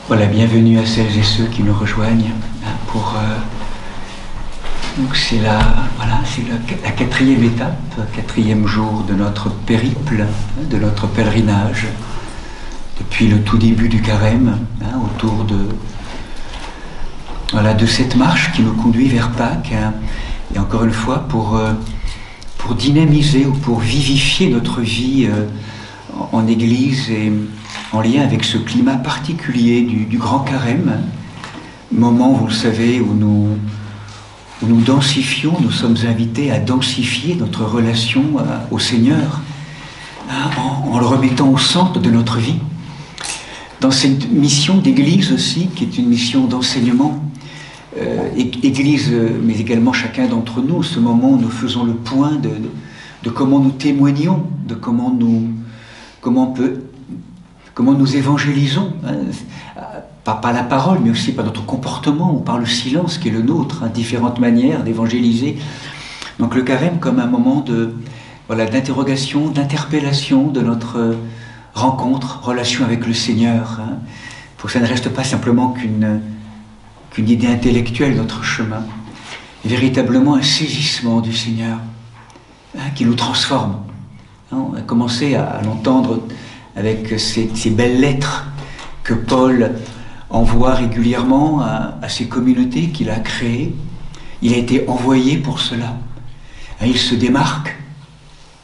Voilà, bienvenue à celles et ceux qui nous rejoignent pour donc c'est la quatrième étape, quatrième jour de notre périple, de notre pèlerinage, depuis le tout début du carême, autour de cette marche qui nous conduit vers Pâques, et encore une fois pour dynamiser ou pour vivifier notre vie en Église et en lien avec ce climat particulier du grand carême, moment, vous le savez, où nous densifions, nous sommes invités à densifier notre relation au Seigneur, en le remettant au centre de notre vie. Dans cette mission d'Église aussi, qui est une mission d'enseignement, Église, mais également chacun d'entre nous, ce moment où nous faisons le point de comment nous témoignons, de comment nous évangélisons, pas par la parole, mais aussi par notre comportement ou par le silence qui est le nôtre, différentes manières d'évangéliser. Donc le carême comme un moment d'interrogation, d'interpellation de notre rencontre, relation avec le Seigneur, pour que ça ne reste pas simplement qu'une idée intellectuelle de notre chemin, véritablement un saisissement du Seigneur qui nous transforme. On a commencé à l'entendre avec ces belles lettres que Paul envoie régulièrement à ces communautés qu'il a créées. Il a été envoyé pour cela. Il se démarque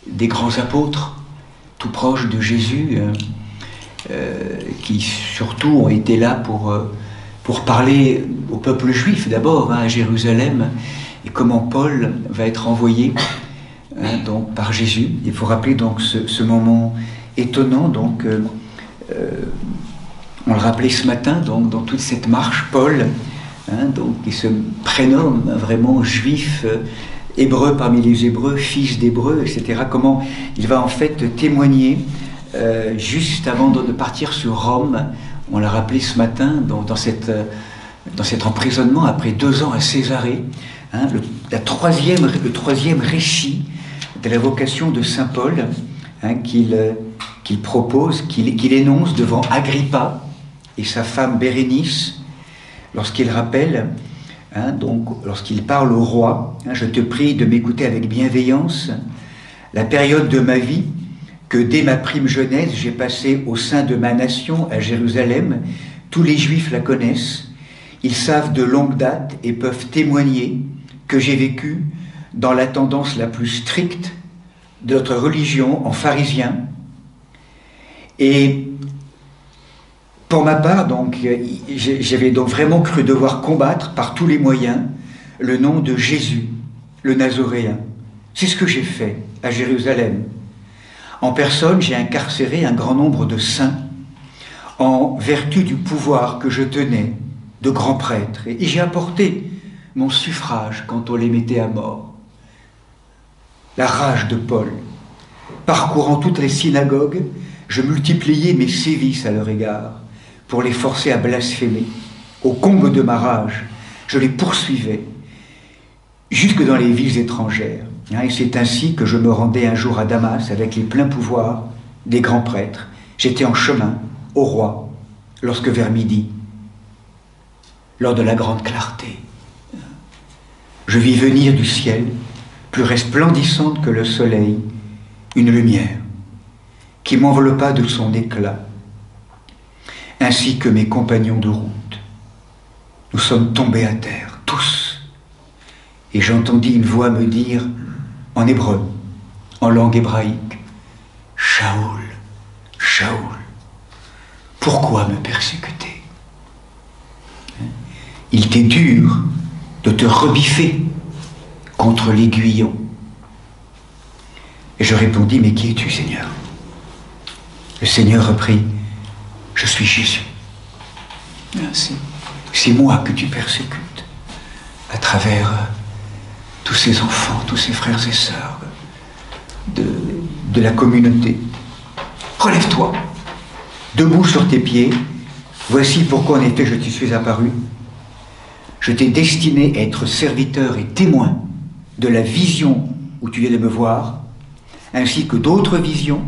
des grands apôtres, tout proches de Jésus, qui surtout ont été là pour parler au peuple juif d'abord, à Jérusalem, et comment Paul va être envoyé donc par Jésus. Il faut rappeler donc ce moment étonnant, donc on le rappelait ce matin, donc dans toute cette marche, Paul, donc qui se prénomme vraiment juif, hébreu parmi les hébreux, fils d'hébreu, etc. Comment il va en fait témoigner juste avant de partir sur Rome. On l'a rappelé ce matin dans cet emprisonnement après 2 ans à Césarée, le troisième récit de la vocation de saint Paul, qu'il propose, qu'il énonce devant Agrippa et sa femme Bérénice, lorsqu'il rappelle, lorsqu'il parle au roi, je te prie de m'écouter avec bienveillance, la période de ma vie que dès ma prime jeunesse j'ai passée au sein de ma nation à Jérusalem, tous les Juifs la connaissent, ils savent de longue date et peuvent témoigner que j'ai vécu dans la tendance la plus stricte de notre religion en pharisien. Et pour ma part, donc, j'avais donc vraiment cru devoir combattre par tous les moyens le nom de Jésus, le Nazoréen. C'est ce que j'ai fait à Jérusalem. En personne, j'ai incarcéré un grand nombre de saints en vertu du pouvoir que je tenais de grand prêtre. Et j'ai apporté mon suffrage quand on les mettait à mort. La rage de Paul. Parcourant toutes les synagogues, je multipliais mes sévices à leur égard pour les forcer à blasphémer. Au comble de ma rage, je les poursuivais jusque dans les villes étrangères. Et c'est ainsi que je me rendais un jour à Damas avec les pleins pouvoirs des grands prêtres. J'étais en chemin au roi lorsque vers midi, lors de la grande clarté, je vis venir du ciel, plus resplendissante que le soleil, une lumière qui m'enveloppa de son éclat, ainsi que mes compagnons de route. Nous sommes tombés à terre, tous, et j'entendis une voix me dire, en hébreu, en langue hébraïque, « Shaoul, Shaoul, pourquoi me persécuter ? Il t'est dur de te rebiffer contre l'aiguillon. » Et je répondis, « Mais qui es-tu, Seigneur ?» Le Seigneur reprit, « Je suis Jésus. C'est moi que tu persécutes à travers tous ces enfants, tous ces frères et sœurs de la communauté. Relève-toi, debout sur tes pieds. Voici pourquoi en effet je te suis apparu. Je t'ai destiné à être serviteur et témoin de la vision où tu viens de me voir, ainsi que d'autres visions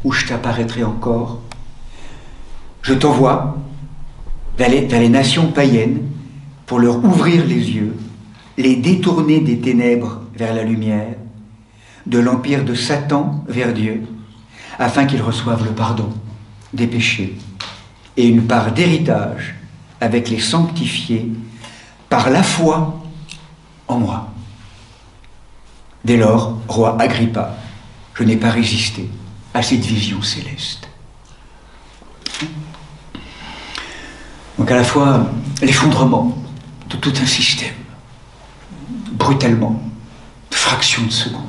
où je t'apparaîtrai encore. Je t'envoie vers les nations païennes pour leur ouvrir les yeux, les détourner des ténèbres vers la lumière, de l'empire de Satan vers Dieu, afin qu'ils reçoivent le pardon des péchés et une part d'héritage avec les sanctifiés par la foi en moi. Dès lors, roi Agrippa, je n'ai pas résisté à cette vision céleste. Donc à la fois l'effondrement de tout un système, brutalement, fraction de seconde.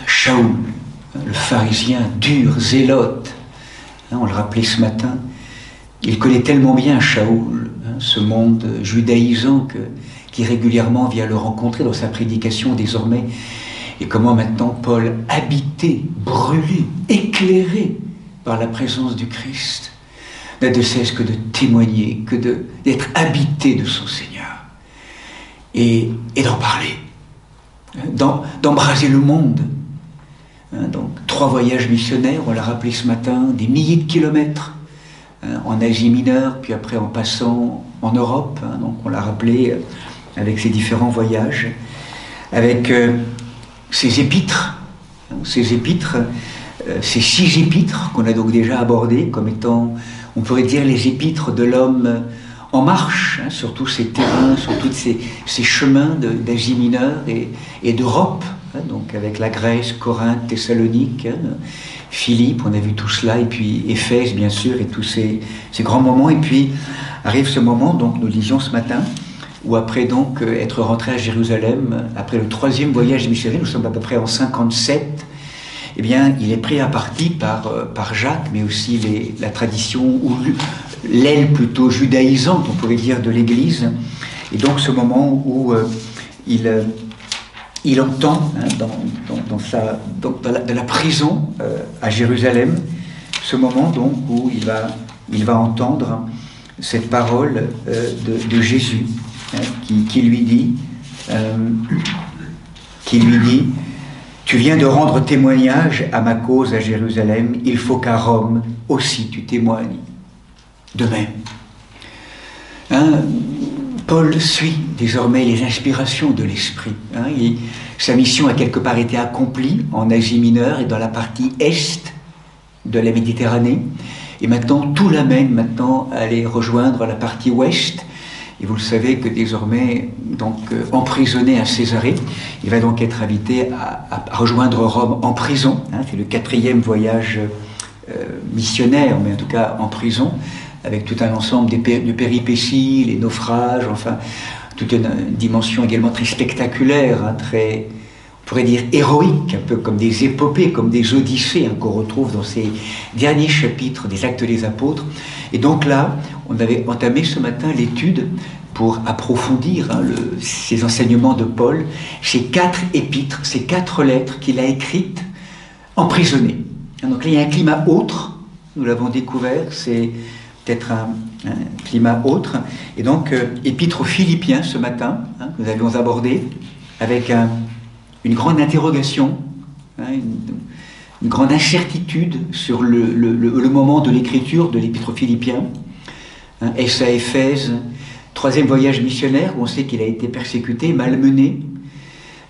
Shaoul, le pharisien dur, zélote, on le rappelait ce matin, il connaît tellement bien Shaoul, ce monde judaïsant qui régulièrement vient le rencontrer dans sa prédication désormais, et comment maintenant Paul, habité, brûlé, éclairé par la présence du Christ, n'a de cesse que de témoigner, que d'être habité de son Seigneur, et d'en parler, d'embraser le monde. Donc 3 voyages missionnaires, on l'a rappelé ce matin, des milliers de kilomètres, en Asie mineure, puis après en passant en Europe, donc on l'a rappelé avec ces différents voyages, avec ces épîtres, ces 6 épîtres qu'on a donc déjà abordées comme étant, on pourrait dire, les épîtres de l'homme en marche, sur tous ces terrains, sur tous ces chemins d'Asie mineure et d'Europe, donc avec la Grèce, Corinthe, Thessalonique, Philippe, on a vu tout cela, et puis Éphèse, bien sûr, et tous ces grands moments. Et puis arrive ce moment, donc nous disions ce matin, où après donc être rentré à Jérusalem, après le 3e voyage missionnaire, nous sommes à peu près en 57, eh bien, il est pris à partie par Jacques, mais aussi la tradition, ou l'aile plutôt judaïsante, on pourrait dire, de l'Église. Et donc ce moment où il entend, dans la prison à Jérusalem, ce moment donc où il va entendre cette parole de Jésus, qui lui dit, tu viens de rendre témoignage à ma cause à Jérusalem, il faut qu'à Rome aussi tu témoignes de même. Paul suit désormais les inspirations de l'Esprit. Sa mission a quelque part été accomplie en Asie mineure et dans la partie est de la Méditerranée. Et maintenant, tout l'amène maintenant à aller rejoindre la partie ouest. Et vous le savez que désormais, donc emprisonné à Césarée, il va donc être invité à rejoindre Rome en prison. C'est le 4e voyage missionnaire, mais en tout cas en prison, avec tout un ensemble de péripéties, les naufrages, enfin, toute une dimension également très spectaculaire, très, on pourrait dire, héroïque, un peu comme des épopées, comme des odyssées qu'on retrouve dans ces derniers chapitres des Actes des Apôtres. Et donc là, on avait entamé ce matin l'étude pour approfondir ces enseignements de Paul, ces 4 épîtres, ces 4 lettres qu'il a écrites emprisonné. Donc là, il y a un climat autre, nous l'avons découvert, c'est peut-être un climat autre. Et donc, épître aux Philippiens ce matin, que nous avions abordé, avec une grande interrogation, une grande incertitude sur le moment de l'écriture de l'épître aux Philippiens. Est-ce à Éphèse, 3e voyage missionnaire, où on sait qu'il a été persécuté, malmené?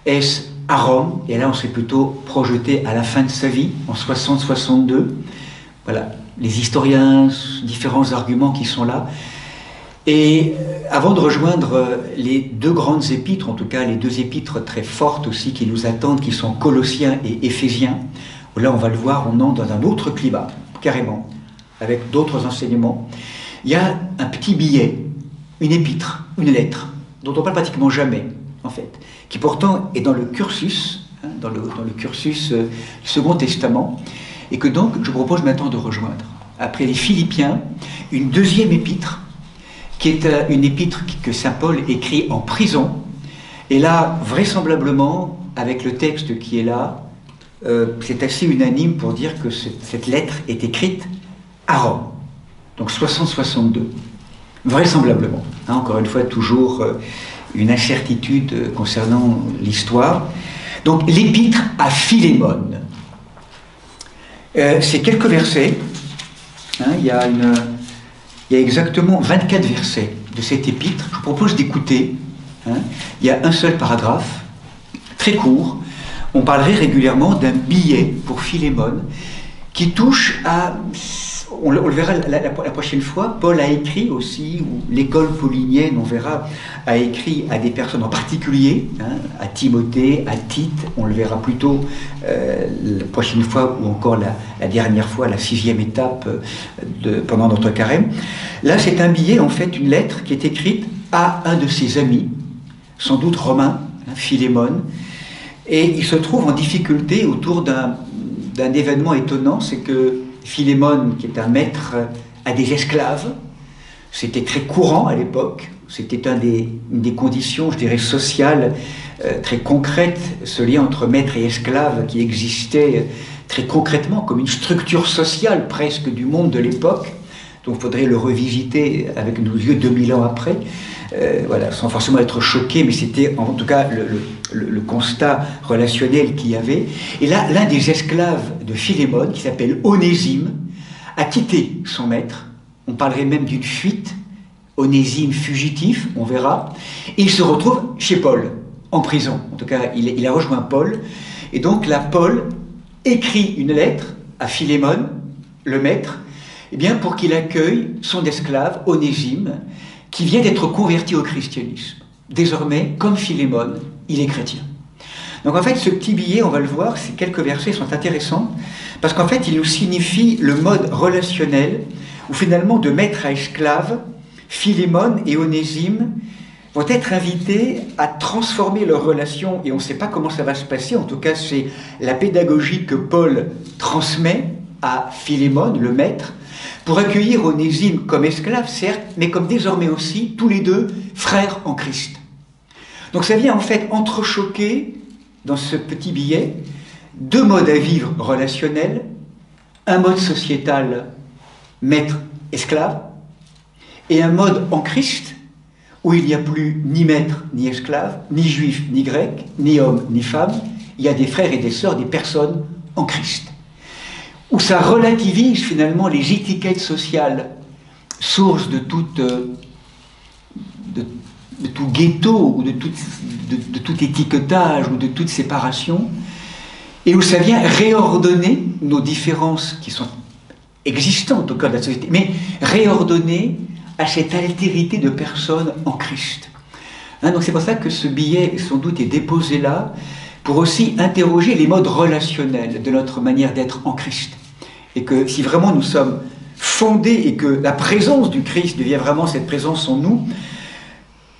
Est-ce à Rome? Et là, on s'est plutôt projeté à la fin de sa vie, en 60-62. Voilà, les historiens, différents arguments qui sont là. Et avant de rejoindre les 2 grandes épîtres, en tout cas les 2 épîtres très fortes aussi qui nous attendent, qui sont Colossiens et Éphésiens, où là on va le voir, on entre dans un autre climat, carrément, avec d'autres enseignements. Il y a un petit billet, une épître, une lettre, dont on parle pratiquement jamais, en fait, qui pourtant est dans le cursus, dans le cursus du Second Testament, et que donc je propose maintenant de rejoindre. Après les Philippiens, une 2e épître, qui est une épître que saint Paul écrit en prison, et là, vraisemblablement, avec le texte qui est là, c'est assez unanime pour dire que cette lettre est écrite à Rome, donc 60-62, vraisemblablement. Encore une fois, toujours une incertitude concernant l'histoire. Donc, l'épître à Philémon. C'est quelques versets. Il y a il y a exactement 24 versets de cette épître. Je vous propose d'écouter. Il y a un seul paragraphe, très court. On parlerait régulièrement d'un billet pour Philémon qui touche à... On le verra la prochaine fois. Paul a écrit aussi, ou l'école paulinienne, on verra, a écrit à des personnes en particulier, à Timothée, à Tite, on le verra plutôt la prochaine fois, ou encore la dernière fois, la 6e étape pendant notre carême. Là, c'est un billet, en fait, une lettre qui est écrite à un de ses amis, sans doute romain, Philémon, et il se trouve en difficulté autour d'un événement étonnant, c'est que Philémon, qui est un maître, a des esclaves. C'était très courant à l'époque. C'était une des conditions, je dirais, sociales très concrètes, ce lien entre maître et esclave qui existait très concrètement comme une structure sociale presque du monde de l'époque. Donc il faudrait le revisiter avec nos yeux 2000 ans après, voilà, sans forcément être choqué, mais c'était en tout cas le constat relationnel qu'il y avait. Et là, l'un des esclaves de Philémon, qui s'appelle Onésime, a quitté son maître. On parlerait même d'une fuite. Onésime fugitif, on verra. Et il se retrouve chez Paul, en prison. En tout cas, il a rejoint Paul. Et donc là, Paul écrit une lettre à Philémon, le maître, eh bien, pour qu'il accueille son esclave, Onésime, qui vient d'être converti au christianisme. Désormais, comme Philémon, il est chrétien. Donc en fait, ce petit billet, on va le voir, ces quelques versets sont intéressants, parce qu'en fait, il nous signifie le mode relationnel, où finalement, de maître à esclave, Philémon et Onésime vont être invités à transformer leur relation, et on ne sait pas comment ça va se passer, en tout cas, c'est la pédagogie que Paul transmet à Philémon, le maître, pour accueillir Onésime comme esclave, certes, mais comme désormais aussi, tous les deux, frères en Christ. Donc ça vient en fait entrechoquer, dans ce petit billet, deux modes à vivre relationnels, un mode sociétal, maître-esclave, et un mode en Christ, où il n'y a plus ni maître, ni esclave, ni juif, ni grec, ni homme, ni femme, il y a des frères et des sœurs, des personnes en Christ. Où ça relativise finalement les étiquettes sociales, source de tout ghetto, ou de tout étiquetage, ou de toute séparation, et où ça vient réordonner nos différences qui sont existantes au cœur de la société, mais réordonner à cette altérité de personnes en Christ. Donc c'est pour ça que ce billet, sans doute, est déposé là, pour aussi interroger les modes relationnels de notre manière d'être en Christ. Et que si vraiment nous sommes fondés et que la présence du Christ devient vraiment cette présence en nous,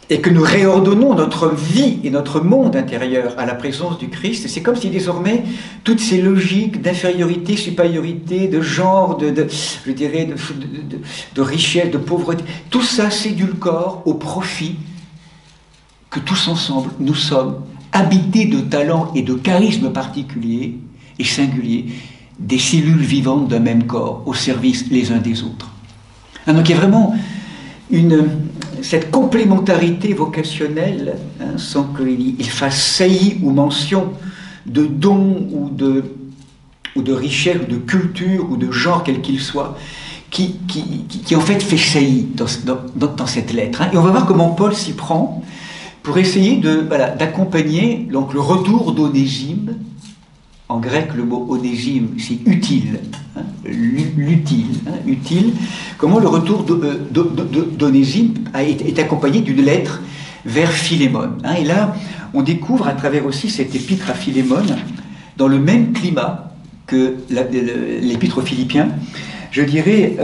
et que nous réordonnons notre vie et notre monde intérieur à la présence du Christ, c'est comme si désormais toutes ces logiques d'infériorité, supériorité, de genre, je dirais, de richesse, de pauvreté, tout ça s'édulcore au profit que tous ensemble nous sommes habités de talents et de charismes particuliers et singuliers, des cellules vivantes d'un même corps, au service les uns des autres. Donc il y a vraiment cette complémentarité vocationnelle, sans qu'il fasse saillie ou mention de dons ou de richesse, ou de culture, ou de genre quel qu'il soit, qui en fait saillie dans cette lettre. Et on va voir comment Paul s'y prend pour essayer d'accompagner donc le retour d'Onésime. En grec, le mot onésime, c'est utile, utile. Comment le retour d'Onésime est accompagné d'une lettre vers Philémon. Et là, on découvre à travers aussi cette épître à Philémon, dans le même climat que l'épître aux Philippiens, je dirais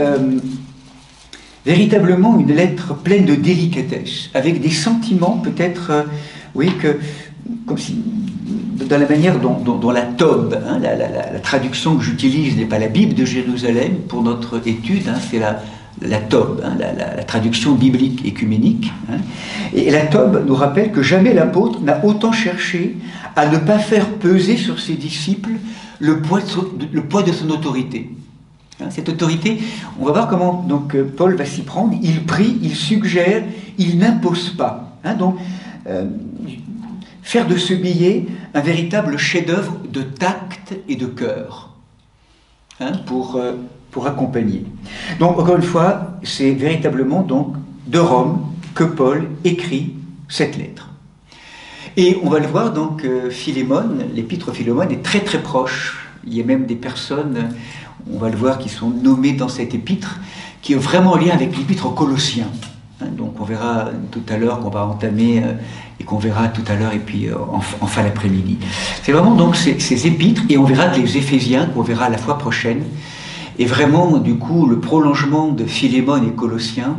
véritablement une lettre pleine de délicatesse, avec des sentiments peut-être, comme si... dans la manière dont la Tob, la traduction que j'utilise n'est pas la Bible de Jérusalem pour notre étude, c'est la Tob, la traduction biblique écuménique. Et la Tob nous rappelle que jamais l'apôtre n'a autant cherché à ne pas faire peser sur ses disciples le poids de son autorité. Cette autorité, on va voir comment donc, Paul va s'y prendre. Il prie, il suggère, il n'impose pas. Faire de ce billet un véritable chef-d'œuvre de tact et de cœur pour accompagner. Donc, encore une fois, c'est véritablement donc de Rome que Paul écrit cette lettre. Et on va le voir, donc, Philémone, l'épître Philémone est très très proche. Il y a même des personnes, on va le voir, qui sont nommées dans cette épître, qui est vraiment en lien avec l'épître aux Colossiens. Donc on verra tout à l'heure qu'on va entamer et qu'on verra tout à l'heure et puis en fin d'après-midi. C'est vraiment donc ces épîtres, et on verra que les Éphésiens, qu'on verra la fois prochaine, est vraiment du coup le prolongement de Philémone et Colossiens.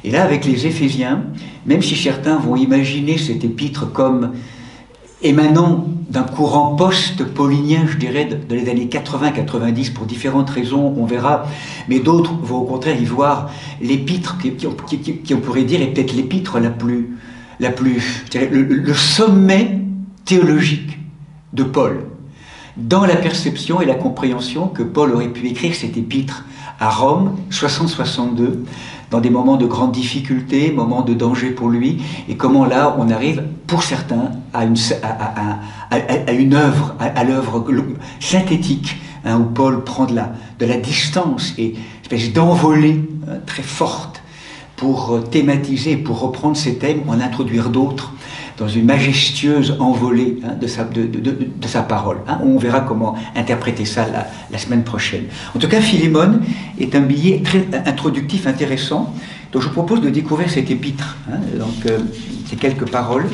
Et là avec les Éphésiens, même si certains vont imaginer cette épître comme émanant d'un courant post-paulinien, je dirais, de les années 80-90, pour différentes raisons, on verra, mais d'autres vont au contraire y voir l'épître qui on pourrait dire est peut-être l'épître le sommet théologique de Paul, dans la perception et la compréhension que Paul aurait pu écrire cette épître à Rome, 60-62, dans des moments de grande difficulté, moments de danger pour lui, et comment là on arrive, pour certains, à une œuvre, à l'œuvre synthétique, où Paul prend de la distance et une espèce d'envolée très forte pour thématiser, pour reprendre ces thèmes, en introduire d'autres, dans une majestueuse envolée de sa parole. On verra comment interpréter ça la semaine prochaine. En tout cas, Philémone est un billet très introductif, intéressant. Donc je vous propose de découvrir cette épître. Donc ces quelques paroles.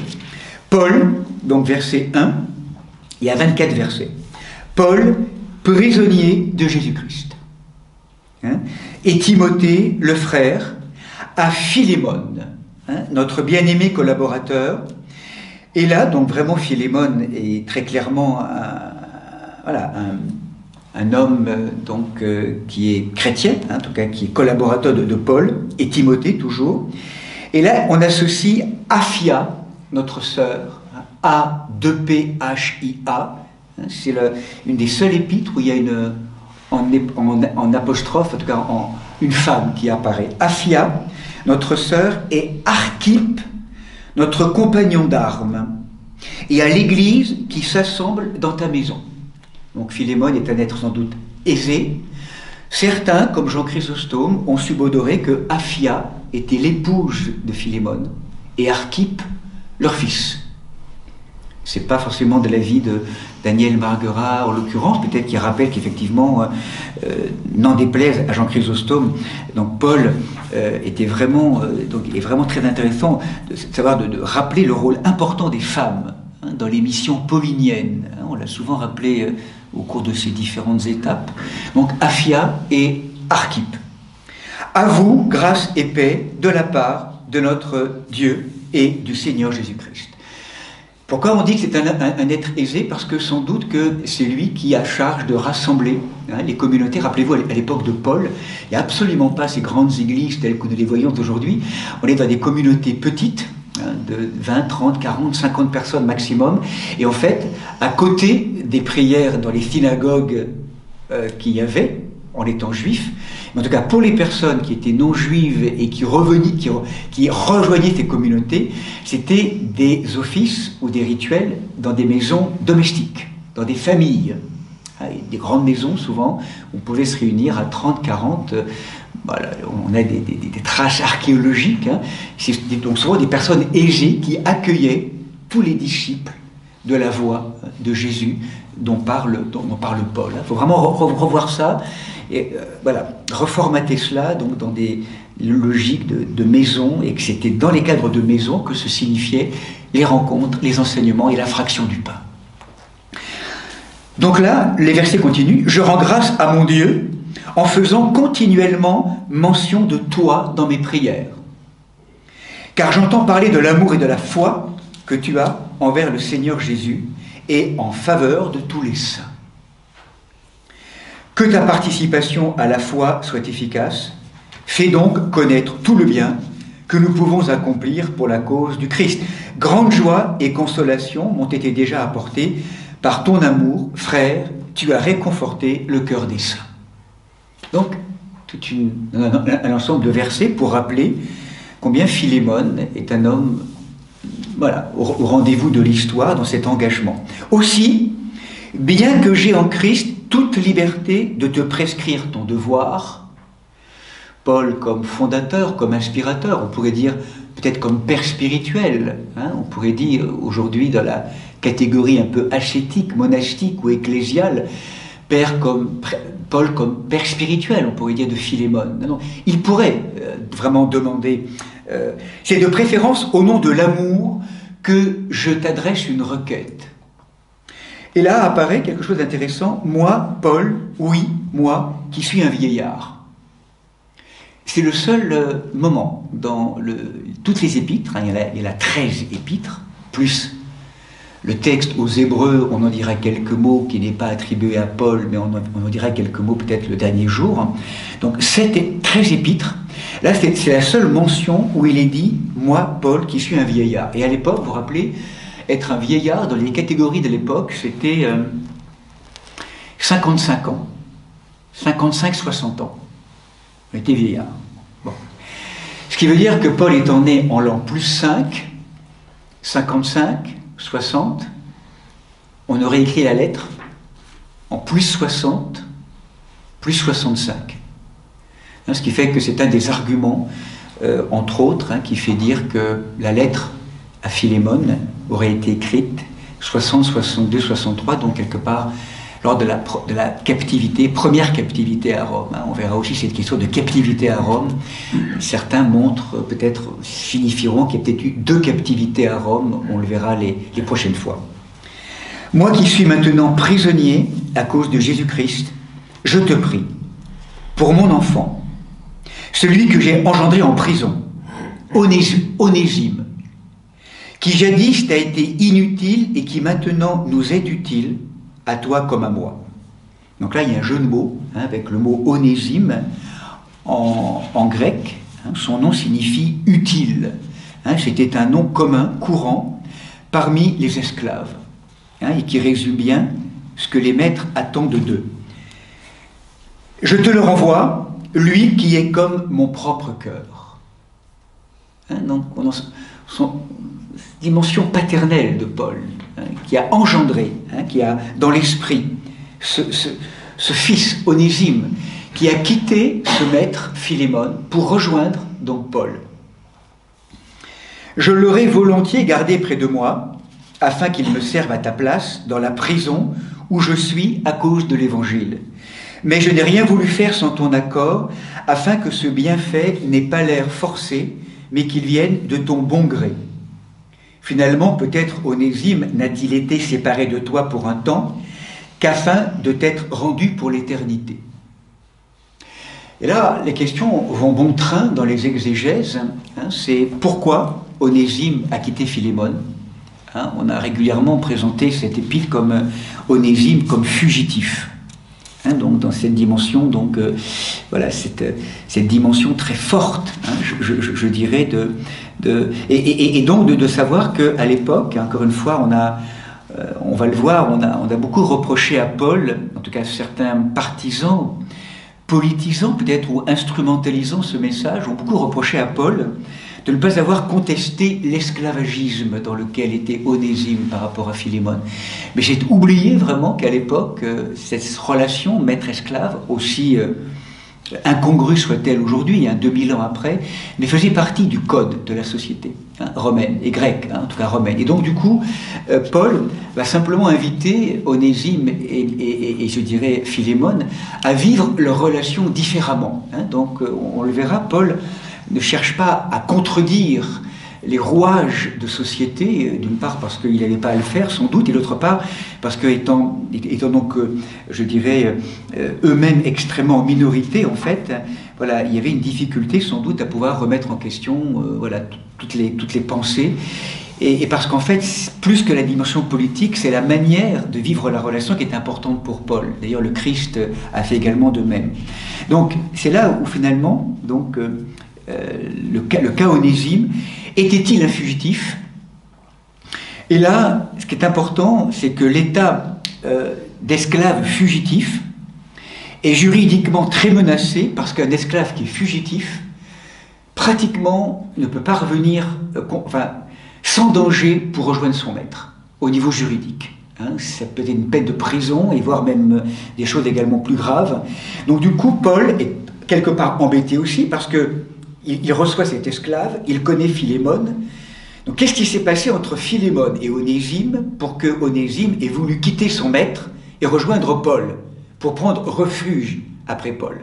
Paul, donc verset 1, il y a 24 versets. Paul, prisonnier de Jésus-Christ. Et Timothée, le frère, à Philémone, notre bien-aimé collaborateur. Et là, donc vraiment, Philémone est très clairement un homme qui est chrétien, en tout cas qui est collaborateur de Paul, et Timothée toujours. Et là, on associe Aphia, notre sœur, A-2-P-H-I-A. C'est une des seules épîtres où il y a en apostrophe, en tout cas une femme qui apparaît. Aphia, notre sœur, et Archippe, notre compagnon d'armes, et à l'église qui s'assemble dans ta maison. Donc Philémone est un être sans doute aisé. Certains, comme Jean Chrysostome, ont subodoré que Aphia était l'épouse de Philémone et Archippe leur fils. C'est pas forcément de l'avis de Daniel Marguerat en l'occurrence, peut-être qu'il rappelle qu'effectivement, n'en déplaise à Jean Chrysostome, donc Paul était vraiment, est vraiment très intéressant de savoir de rappeler le rôle important des femmes dans les missions pauliniennes. On l'a souvent rappelé au cours de ces différentes étapes. Donc Aphia et Archippe. À vous, grâce et paix de la part de notre Dieu et du Seigneur Jésus-Christ. Pourquoi on dit que c'est un être aisé? Parce que sans doute que c'est lui qui a charge de rassembler les communautés. Rappelez-vous, à l'époque de Paul, il n'y a absolument pas ces grandes églises telles que nous les voyons aujourd'hui. On est dans des communautés petites, de 20, 30, 40, 50 personnes maximum. Et en fait, à côté des prières dans les synagogues qu'il y avait, en étant juifs, mais en tout cas pour les personnes qui étaient non juives et qui rejoignaient ces communautés, c'était des offices ou des rituels dans des maisons domestiques, dans des familles, des grandes maisons souvent, où on pouvait se réunir à 30, 40, voilà, on a des traces archéologiques, c'est donc souvent des personnes aisées qui accueillaient tous les disciples de la voie de Jésus dont parle Paul. Il faut vraiment revoir ça. Et reformater cela donc dans des logiques de maison, et que c'était dans les cadres de maison que se signifiaient les rencontres, les enseignements et la fraction du pain. Donc là, les versets continuent. « Je rends grâce à mon Dieu en faisant continuellement mention de toi dans mes prières. Car j'entends parler de l'amour et de la foi que tu as envers le Seigneur Jésus et en faveur de tous les saints. Que ta participation à la foi soit efficace. Fais donc connaître tout le bien que nous pouvons accomplir pour la cause du Christ. Grande joie et consolation m'ont été déjà apportées par ton amour, frère, tu as réconforté le cœur des saints. » Donc, un ensemble de versets pour rappeler combien Philémone est un homme au rendez-vous de l'histoire dans cet engagement. Aussi, bien que j'ai en Christ toute liberté de te prescrire ton devoir, Paul comme fondateur, comme inspirateur, on pourrait dire peut-être comme père spirituel, hein, on pourrait dire aujourd'hui dans la catégorie un peu ascétique, monastique ou ecclésiale, Paul comme père spirituel, on pourrait dire de Philémon. Non, non, il pourrait vraiment demander, c'est de préférence au nom de l'amour que je t'adresse une requête. Et là apparaît quelque chose d'intéressant, moi, Paul, oui, moi, qui suis un vieillard. C'est le seul moment dans toutes les épîtres, hein, il y a 13 épîtres, plus le texte aux Hébreux, on en dira quelques mots qui n'est pas attribué à Paul, mais on en dira quelques mots peut-être le dernier jour. Donc 13 épîtres, là c'est la seule mention où il est dit « moi, Paul, qui suis un vieillard ». Et à l'époque, vous vous rappelez, être un vieillard, dans les catégories de l'époque, c'était 55 ans, 55-60 ans. On était vieillard. Bon. Ce qui veut dire que Paul étant né en l'an plus 5, 55, 60, on aurait écrit la lettre en plus 60, plus 65. Hein, ce qui fait que c'est un des arguments, entre autres, hein, qui fait dire que la lettre à Philémon aurait été écrite 60, 62, 63, donc quelque part lors de la captivité, première captivité à Rome. Hein. On verra aussi cette question de captivité à Rome. Certains montrent, peut-être signifieront qu'il y a peut-être eu 2 captivités à Rome, on le verra les prochaines fois. Moi qui suis maintenant prisonnier à cause de Jésus-Christ, je te prie, pour mon enfant, celui que j'ai engendré en prison, Onésime, qui jadis t'a été inutile et qui maintenant nous est utile, à toi comme à moi. Donc là, il y a un jeu de mots, hein, avec le mot onésime en grec. Hein, son nom signifie utile. Hein, c'était un nom commun, courant, parmi les esclaves, hein, et qui résume bien ce que les maîtres attendent d'eux. Je te le renvoie, lui qui est comme mon propre cœur. Hein, donc, on a son dimension paternelle de Paul, hein, qui a engendré, hein, qui a dans l'esprit ce fils Onésime, qui a quitté ce maître Philémon pour rejoindre donc Paul. Je l'aurais volontiers gardé près de moi, afin qu'il me serve à ta place dans la prison où je suis à cause de l'Évangile. Mais je n'ai rien voulu faire sans ton accord, afin que ce bienfait n'ait pas l'air forcé, mais qu'il vienne de ton bon gré. Finalement, peut-être Onésime n'a-t-il été séparé de toi pour un temps, qu'afin de t'être rendu pour l'éternité. Et là, les questions vont bon train dans les exégèses. Hein, c'est pourquoi Onésime a quitté Philémon. Hein, on a régulièrement présenté cette épître comme Onésime comme fugitif. Hein, donc dans cette dimension, donc voilà cette dimension très forte, hein, je dirais et donc de savoir qu'à l'époque, encore une fois, on va le voir, on a beaucoup reproché à Paul, en tout cas certains partisans, politisant peut-être ou instrumentalisant ce message, ont beaucoup reproché à Paul de ne pas avoir contesté l'esclavagisme dans lequel était Onésime par rapport à Philémon. Mais j'ai oublié vraiment qu'à l'époque, cette relation maître-esclave, aussi incongrue soit-elle aujourd'hui, hein, 2000 ans après, mais faisait partie du code de la société, hein, romaine et grecque, hein, en tout cas romaine. Et donc du coup, Paul va simplement inviter Onésime et je dirais Philémon à vivre leur relation différemment. Hein. Donc on le verra, Paul ne cherche pas à contredire les rouages de société, d'une part parce qu'il n'avait pas à le faire sans doute, et d'autre part parce que étant donc, je dirais, eux-mêmes extrêmement en minorité en fait, voilà, il y avait une difficulté sans doute à pouvoir remettre en question voilà, toutes les pensées, et parce qu'en fait, plus que la dimension politique, c'est la manière de vivre la relation qui est importante pour Paul. D'ailleurs, le Christ a fait également de même. Donc c'est là où finalement, donc, le cas Onésime, était-il un fugitif? Et là, ce qui est important, c'est que l'état d'esclave fugitif est juridiquement très menacé, parce qu'un esclave qui est fugitif, pratiquement ne peut pas revenir sans danger pour rejoindre son maître, au niveau juridique. Hein, ça peut être une peine de prison, et voire même des choses également plus graves. Donc du coup, Paul est quelque part embêté aussi, parce que il reçoit cet esclave, il connaît Philémon. Donc qu'est-ce qui s'est passé entre Philémon et Onésime pour que Onésime ait voulu quitter son maître et rejoindre Paul, pour prendre refuge après Paul,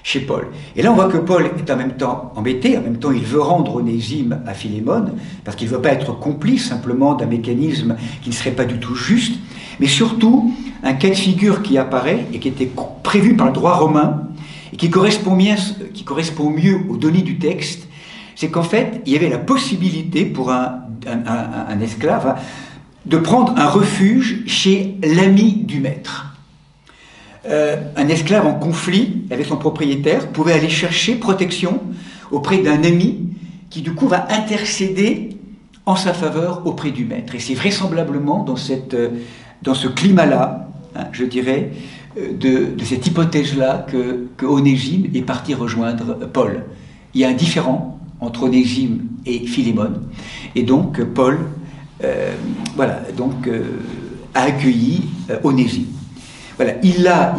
chez Paul. Et là on voit que Paul est en même temps embêté, en même temps il veut rendre Onésime à Philémon, parce qu'il ne veut pas être complice simplement d'un mécanisme qui ne serait pas du tout juste, mais surtout un cas de figure qui apparaît et qui était prévu par le droit romain, et qui correspond mieux aux données du texte, c'est qu'en fait, il y avait la possibilité pour un esclave de prendre un refuge chez l'ami du maître. Un esclave en conflit avec son propriétaire pouvait aller chercher protection auprès d'un ami qui du coup va intercéder en sa faveur auprès du maître. Et c'est vraisemblablement dans ce climat-là, hein, je dirais, de cette hypothèse-là que Onésime est parti rejoindre Paul. Il y a un différend entre Onésime et Philémon, et donc Paul a accueilli Onésime. Voilà, il l'a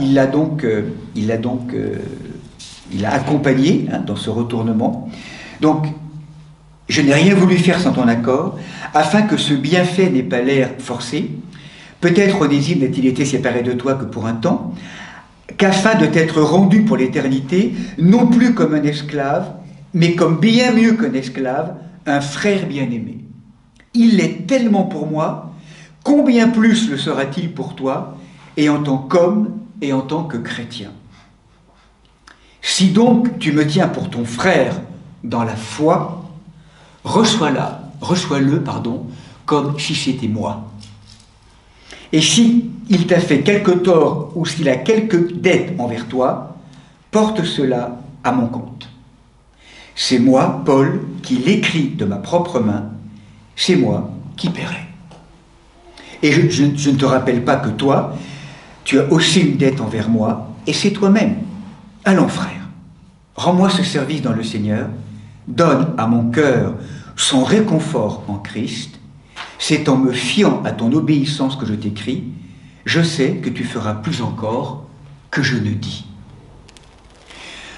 accompagné, hein, dans ce retournement. Donc, je n'ai rien voulu faire sans ton accord, afin que ce bienfait n'ait pas l'air forcé. Peut-être Onésime n'a-t-il été séparé de toi que pour un temps, qu'afin de t'être rendu pour l'éternité, non plus comme un esclave, mais comme bien mieux qu'un esclave, un frère bien-aimé. Il l'est tellement pour moi, combien plus le sera-t-il pour toi, et en tant qu'homme et en tant que chrétien. Si donc tu me tiens pour ton frère dans la foi, reçois-le, comme si c'était moi. Et si il t'a fait quelque tort ou s'il a quelque dette envers toi, porte cela à mon compte. C'est moi, Paul, qui l'écris de ma propre main, c'est moi qui paierai. Et je ne te rappelle pas que toi, tu as aussi une dette envers moi, et c'est toi-même. Allons, frère, rends-moi ce service dans le Seigneur, donne à mon cœur son réconfort en Christ. C'est en me fiant à ton obéissance que je t'écris, je sais que tu feras plus encore que je ne dis.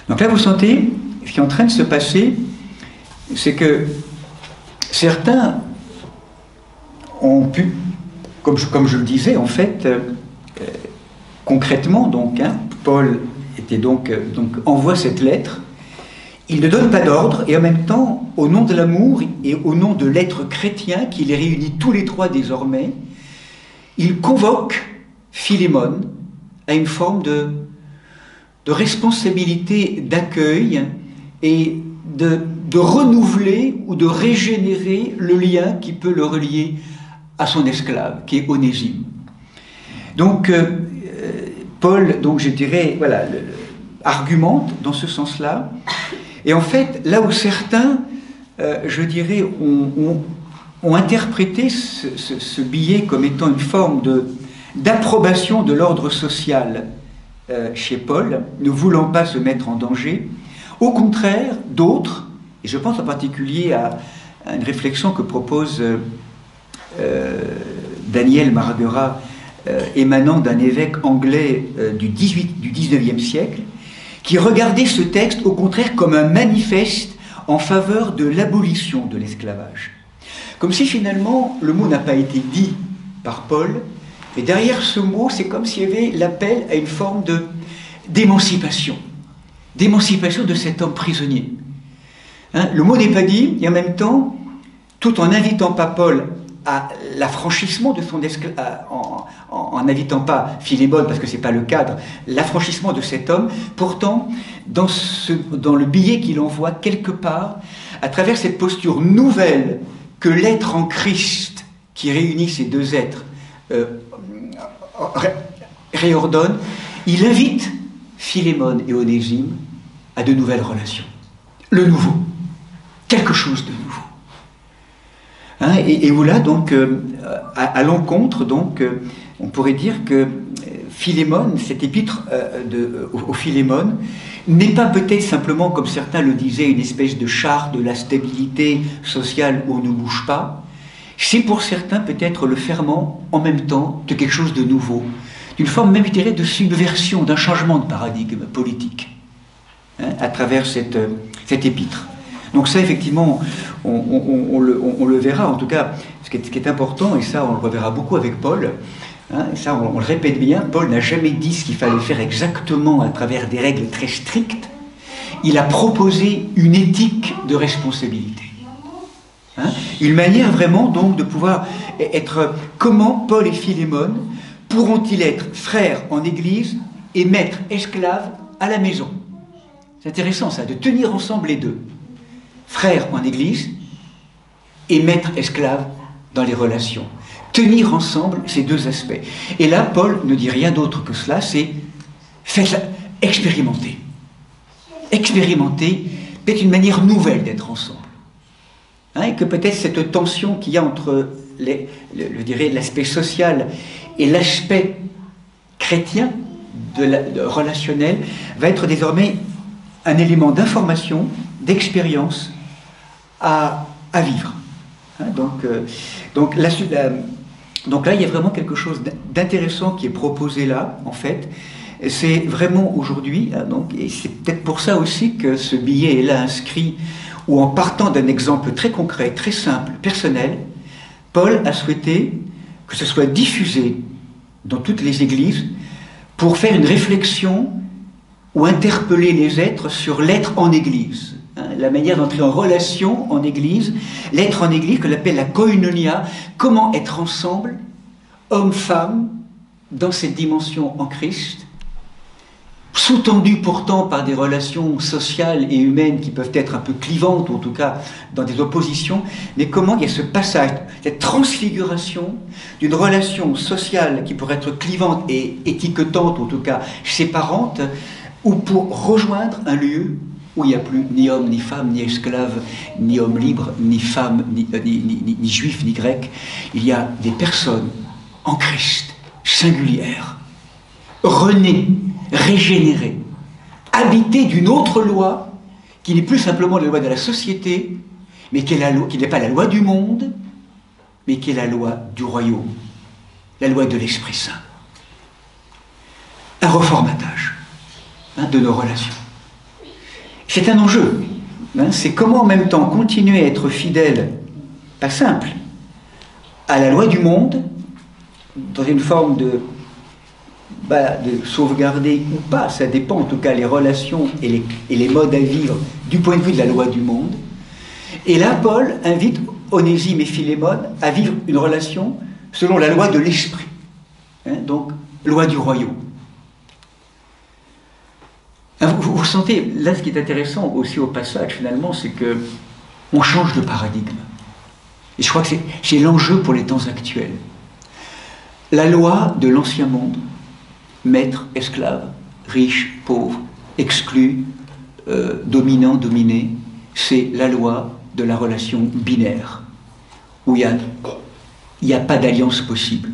Donc là, vous sentez, ce qui est en train de se passer, c'est que certains ont pu, comme je le disais, en fait, concrètement, donc, hein, Paul envoie cette lettre. Il ne donne pas d'ordre, et en même temps, au nom de l'amour et au nom de l'être chrétien qui les réunit tous les trois désormais, il convoque Philémon à une forme de responsabilité d'accueil et de renouveler ou de régénérer le lien qui peut le relier à son esclave, qui est Onésime. Donc, Paul, donc je dirais, voilà, argumente dans ce sens-là. Et en fait, là où certains, je dirais, ont interprété ce billet comme étant une forme d'approbation de l'ordre social chez Paul, ne voulant pas se mettre en danger, au contraire, d'autres, et je pense en particulier à une réflexion que propose Daniel Marguerat, émanant d'un évêque anglais du 19e siècle, qui regardait ce texte au contraire comme un manifeste en faveur de l'abolition de l'esclavage. Comme si finalement le mot n'a pas été dit par Paul, mais derrière ce mot, c'est comme s'il y avait l'appel à une forme d'émancipation de cet homme prisonnier. Hein, le mot n'est pas dit, et en même temps, tout en n'invitant pas Paul à l'affranchissement de son esclave, en n'invitant pas Philémon, parce que ce n'est pas le cadre, l'affranchissement de cet homme, pourtant, dans le billet qu'il envoie quelque part, à travers cette posture nouvelle que l'être en Christ, qui réunit ces deux êtres, réordonne, il invite Philémon et Onésime à de nouvelles relations. Le nouveau, quelque chose de nouveau. Hein, et où là, donc, à l'encontre, donc, on pourrait dire que Philémon, cette épître au Philémon, n'est pas peut-être simplement, comme certains le disaient, une espèce de charte de la stabilité sociale où on ne bouge pas. C'est pour certains peut-être le ferment en même temps de quelque chose de nouveau, d'une forme même, je dirais, de subversion, d'un changement de paradigme politique. à travers cette épître. Donc ça, effectivement, on le verra, en tout cas, ce qui est important, et ça on le reverra beaucoup avec Paul, hein, ça on le répète bien, Paul n'a jamais dit ce qu'il fallait faire exactement à travers des règles très strictes, il a proposé une éthique de responsabilité. Hein, une manière vraiment donc de pouvoir être, comment Paul et Philémon pourront-ils être frères en Église et maîtres esclaves à la maison. C'est intéressant ça, de tenir ensemble les deux. Frères en Église et maîtres esclaves dans les relations. Tenir ensemble ces deux aspects. Et là, Paul ne dit rien d'autre que cela, c'est expérimenter. Expérimenter, peut-être une manière nouvelle d'être ensemble. Hein, et que peut-être cette tension qu'il y a entre, je dirais, l'aspect social et l'aspect chrétien, relationnel, va être désormais un élément d'information, d'expérience à vivre. Hein, donc là, il y a vraiment quelque chose d'intéressant qui est proposé là, en fait. C'est vraiment aujourd'hui, et c'est peut-être pour ça aussi que ce billet est là inscrit, où en partant d'un exemple très concret, très simple, personnel, Paul a souhaité que ce soit diffusé dans toutes les églises pour faire une réflexion ou interpeller les êtres sur l'être en église. Hein, la manière d'entrer en relation en église, l'être en église que l'on appelle la koinonia, comment être ensemble, homme-femme, dans cette dimension en Christ, sous-tendu pourtant par des relations sociales et humaines qui peuvent être un peu clivantes, ou en tout cas dans des oppositions, mais comment il y a ce passage, cette transfiguration d'une relation sociale qui pourrait être clivante et étiquetante, ou en tout cas séparante, ou pour rejoindre un lieu où il n'y a plus ni homme, ni femme, ni esclave, ni homme libre, ni femme, ni juif, ni grec. Il y a des personnes en Christ, singulières, renées, régénérées, habitées d'une autre loi, qui n'est plus simplement la loi de la société, mais qui n'est pas la loi du monde, mais qui est la loi du royaume, la loi de l'Esprit Saint. Un reformatage de nos relations. C'est un enjeu. C'est comment en même temps continuer à être fidèle, pas simple, à la loi du monde, dans une forme de sauvegarder ou pas, ça dépend en tout cas les relations et les modes à vivre du point de vue de la loi du monde. Et là, Paul invite Onésime et Philémon à vivre une relation selon la loi de l'esprit, donc loi du royaume. Vous sentez, là ce qui est intéressant aussi au passage finalement, c'est que on change de paradigme. Et je crois que c'est l'enjeu pour les temps actuels. La loi de l'ancien monde, maître, esclave, riche, pauvre, exclu, dominant, dominé, c'est la loi de la relation binaire, où il n'y a pas d'alliance possible.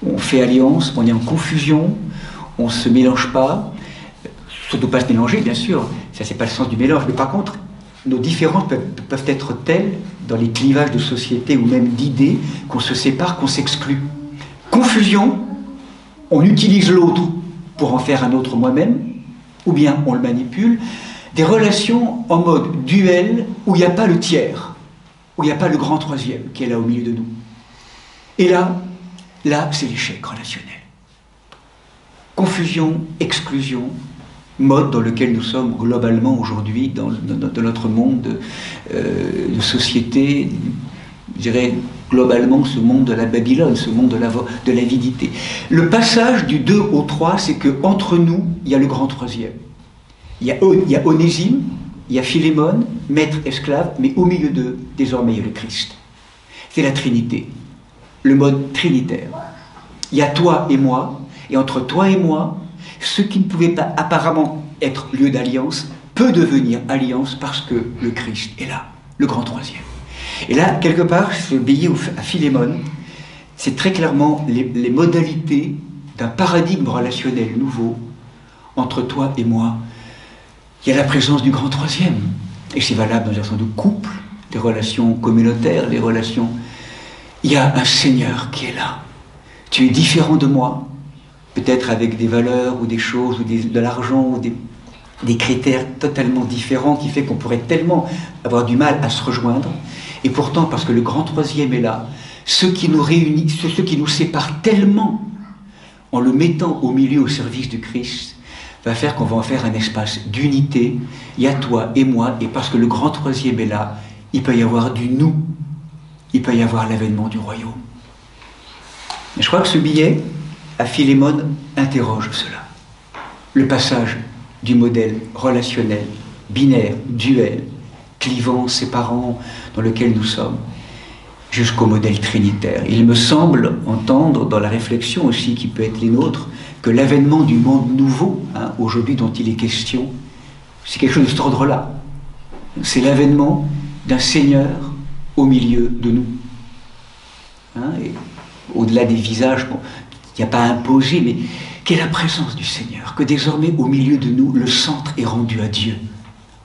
On fait alliance, on est en confusion, on ne se mélange pas, surtout pas se mélanger, bien sûr, ça c'est pas le sens du mélange, mais par contre, nos différences peuvent être telles, dans les clivages de société ou même d'idées, qu'on se sépare, qu'on s'exclut. Confusion, on utilise l'autre pour en faire un autre moi-même, ou bien on le manipule. Des relations en mode duel où il n'y a pas le tiers, où il n'y a pas le grand troisième qui est là au milieu de nous. Et là c'est l'échec relationnel. Confusion, exclusion, mode dans lequel nous sommes globalement aujourd'hui dans notre monde de société, je dirais globalement ce monde de la Babylone, ce monde de l'avidité. Le passage du 2 au 3, c'est qu'entre nous, il y a le grand troisième. Il y a Onésime, il y a Philémon, maître, esclave, mais au milieu d'eux, désormais, il y a le Christ. C'est la Trinité, le mode trinitaire. Il y a toi et moi, et entre toi et moi, ce qui ne pouvait pas apparemment être lieu d'alliance peut devenir alliance parce que le Christ est là, le grand troisième. Et là, quelque part, ce billet à Philémon, c'est très clairement les modalités d'un paradigme relationnel nouveau entre toi et moi. Il y a la présence du grand troisième. Et c'est valable dans les relations de couple, les relations communautaires, les relations... Il y a un Seigneur qui est là. Tu es différent de moi, peut-être avec des valeurs ou des choses, ou de l'argent, ou des critères totalement différents qui fait qu'on pourrait tellement avoir du mal à se rejoindre. Et pourtant, parce que le grand troisième est là, ce qui nous réunit, ce qui nous sépare tellement, en le mettant au milieu, au service du Christ, va faire qu'on va en faire un espace d'unité. Il y a toi et moi, et parce que le grand troisième est là, il peut y avoir du nous, il peut y avoir l'avènement du royaume. Et je crois que ce billet, à Philémon, interroge cela. Le passage du modèle relationnel, binaire, duel, clivant, séparant, dans lequel nous sommes, jusqu'au modèle trinitaire. Il me semble entendre dans la réflexion aussi qui peut être les nôtres, que l'avènement du monde nouveau, aujourd'hui dont il est question, c'est quelque chose de cet ordre-là. C'est l'avènement d'un Seigneur au milieu de nous. Et au-delà des visages, bon, il n'y a pas à imposer, mais qu'est la présence du Seigneur, que désormais au milieu de nous, le centre est rendu à Dieu,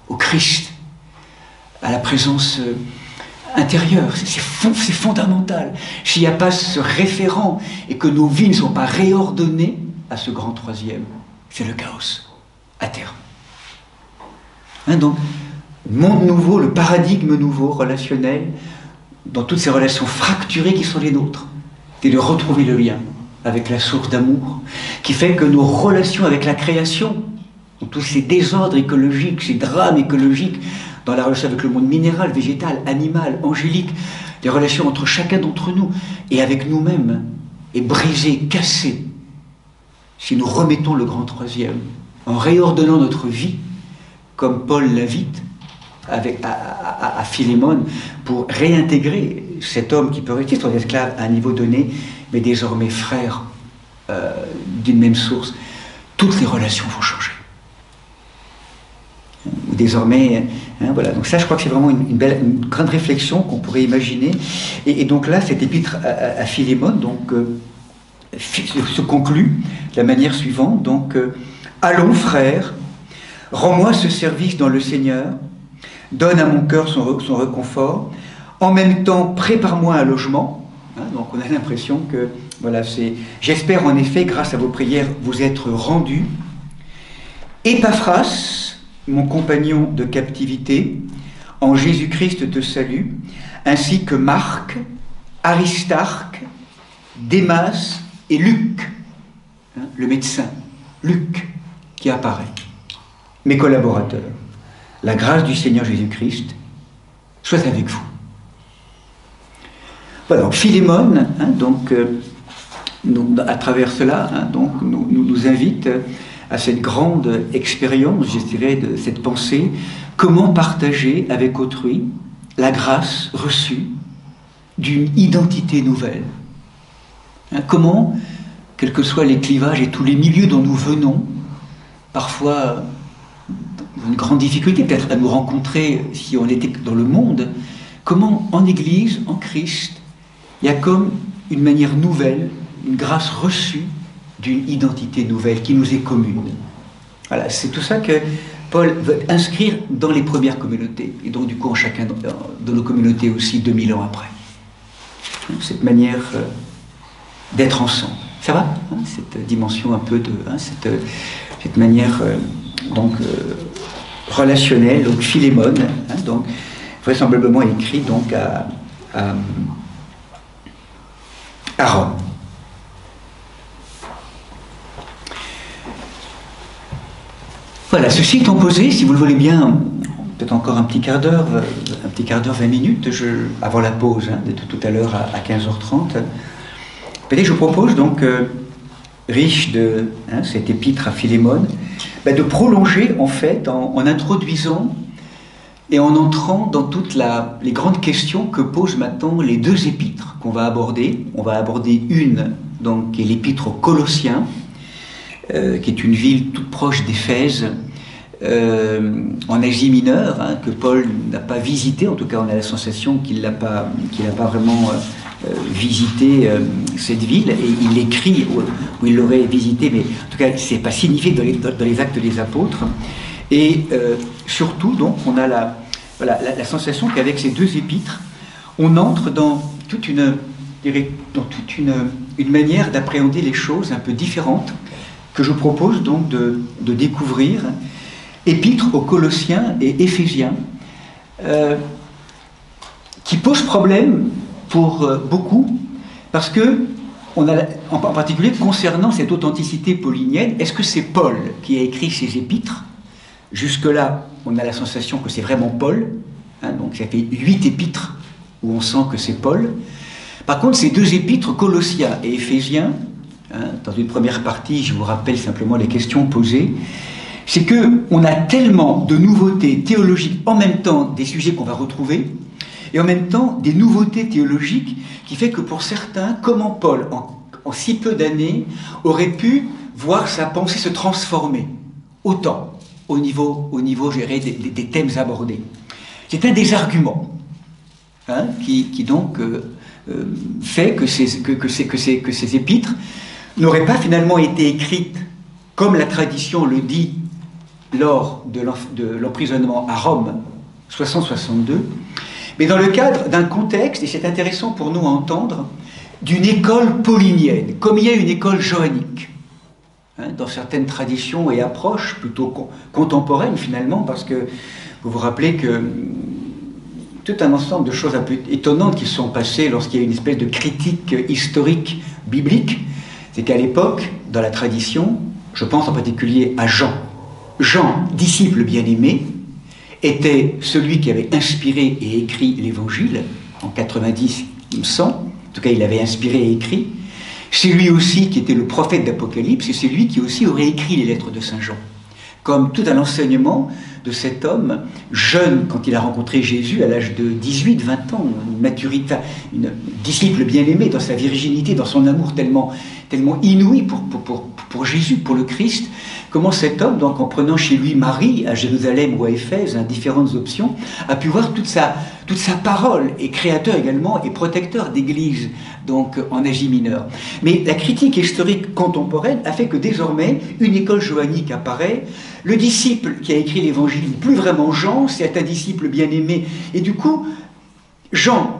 au Christ, à la présence intérieure. C'est fondamental. S'il n'y a pas ce référent et que nos vies ne sont pas réordonnées à ce grand troisième, c'est le chaos, à terme. Donc, monde nouveau, le paradigme nouveau, relationnel, dans toutes ces relations fracturées qui sont les nôtres, et de retrouver le lien avec la source d'amour, qui fait que nos relations avec la création, tous ces désordres écologiques, ces drames écologiques, dans la relation avec le monde minéral, végétal, animal, angélique, les relations entre chacun d'entre nous et avec nous-mêmes, est brisée, cassée, si nous remettons le grand troisième, en réordonnant notre vie, comme Paul l'invite à Philémon, pour réintégrer cet homme qui peut rester son esclave à un niveau donné, mais désormais frère d'une même source. Toutes les relations vont changer. Désormais, voilà. Donc ça, je crois que c'est vraiment une grande réflexion qu'on pourrait imaginer. Et donc là, cet épître à Philémon se conclut de la manière suivante. Donc, allons, frères, rends-moi ce service dans le Seigneur, donne à mon cœur son réconfort, en même temps, prépare-moi un logement. Donc on a l'impression que, voilà, j'espère en effet, grâce à vos prières, vous être rendus. Épaphras, mon compagnon de captivité, en Jésus-Christ te salue, ainsi que Marc, Aristarque, Démas et Luc, le médecin, Luc, qui apparaît. Mes collaborateurs, la grâce du Seigneur Jésus-Christ soit avec vous. Voilà, donc Philémon, à travers cela, nous invite à cette grande expérience, je dirais, de cette pensée, comment partager avec autrui la grâce reçue d'une identité nouvelle. Comment, quels que soient les clivages et tous les milieux dont nous venons, parfois une grande difficulté peut-être à nous rencontrer si on était dans le monde, comment en Église, en Christ, il y a comme une manière nouvelle, une grâce reçue d'une identité nouvelle qui nous est commune. Voilà, c'est tout ça que Paul veut inscrire dans les premières communautés, et donc du coup en chacun de nos communautés aussi 2000 ans après. Cette manière d'être ensemble. Ça va, cette dimension un peu de... cette manière relationnelle, donc Philémon, donc vraisemblablement écrit donc à Rome. Voilà, ceci étant posé, si vous le voulez bien, peut-être encore un petit quart d'heure, 20 minutes, avant la pause de tout à l'heure à 15h30. Peut-être je vous propose donc, riche de cette épître à Philémon, de prolonger en fait en introduisant et en entrant dans toutes les grandes questions que posent maintenant les deux épîtres qu'on va aborder. On va aborder une, donc, qui est l'épître aux Colossiens, qui est une ville toute proche d'Éphèse, en Asie mineure, que Paul n'a pas visité, en tout cas on a la sensation qu'il n'a pas vraiment visité cette ville, et il écrit où il l'aurait visité, mais en tout cas c'est pas signifié dans les actes des apôtres. Et surtout, donc, on a la sensation qu'avec ces deux épîtres, on entre dans toute une manière d'appréhender les choses un peu différente, que je propose donc de découvrir, épîtres aux Colossiens et Éphésiens, qui pose problème pour beaucoup, parce que, en particulier concernant cette authenticité paulinienne, est-ce que c'est Paul qui a écrit ces épîtres? Jusque-là, on a la sensation que c'est vraiment Paul, hein, donc ça fait 8 épîtres où on sent que c'est Paul. Par contre, ces 2 épîtres, Colossiens et Éphésiens, hein, dans une première partie, je vous rappelle simplement les questions posées, c'est qu'on a tellement de nouveautés théologiques, en même temps des sujets qu'on va retrouver, et en même temps des nouveautés théologiques qui fait que pour certains, comment Paul, en si peu d'années, aurait pu voir sa pensée se transformer autant au niveau je dirais, des thèmes abordés. C'est un des arguments, hein, qui donc fait que ces épîtres n'auraient pas finalement été écrites comme la tradition le dit lors de l'emprisonnement à Rome 662, mais dans le cadre d'un contexte, et c'est intéressant pour nous à entendre, d'une école paulinienne, comme il y a une école johannique, hein, dans certaines traditions et approches plutôt contemporaines finalement, parce que vous vous rappelez que tout un ensemble de choses un peu étonnantes qui se sont passées lorsqu'il y a une espèce de critique historique biblique, c'est qu'à l'époque, dans la tradition, je pense en particulier à Jean. Jean, disciple bien-aimé, était celui qui avait inspiré et écrit l'Évangile, en 90, 100, en tout cas il avait inspiré et écrit. C'est lui aussi qui était le prophète d'Apocalypse, et c'est lui qui aussi aurait écrit les lettres de Saint Jean. Comme tout un enseignement de cet homme, jeune quand il a rencontré Jésus à l'âge de 18-20 ans, une maturité, une disciple bien-aimé dans sa virginité, dans son amour tellement inouï pour Jésus, pour le Christ, comment cet homme, donc en prenant chez lui Marie, à Jérusalem ou à Éphèse, hein, différentes options, a pu voir toute sa parole, et créateur également, et protecteur d'Église, donc en Asie mineure. Mais la critique historique contemporaine a fait que désormais, une école johannique apparaît, le disciple qui a écrit l'Évangile n'est plus vraiment Jean, c'est un disciple bien-aimé, et du coup, Jean,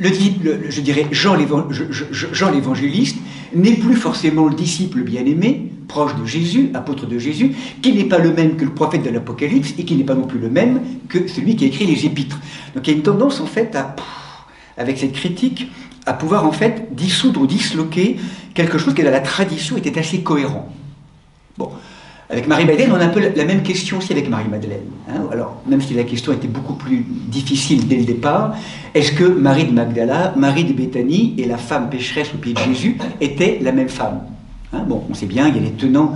je dirais Jean l'évangéliste, n'est plus forcément le disciple bien-aimé, proche de Jésus, apôtre de Jésus, qui n'est pas le même que le prophète de l'Apocalypse, et qui n'est pas non plus le même que celui qui a écrit les épîtres. Donc il y a une tendance en fait avec cette critique, à pouvoir en fait dissoudre ou disloquer quelque chose qui dans la tradition était assez cohérent. Bon. Avec Marie-Madeleine, on a un peu la même question aussi avec Marie-Madeleine. Hein. Alors, même si la question était beaucoup plus difficile dès le départ, est-ce que Marie de Magdala, Marie de Béthanie et la femme pécheresse au pied de Jésus étaient la même femme? Hein. Bon, on sait bien, il y a les tenants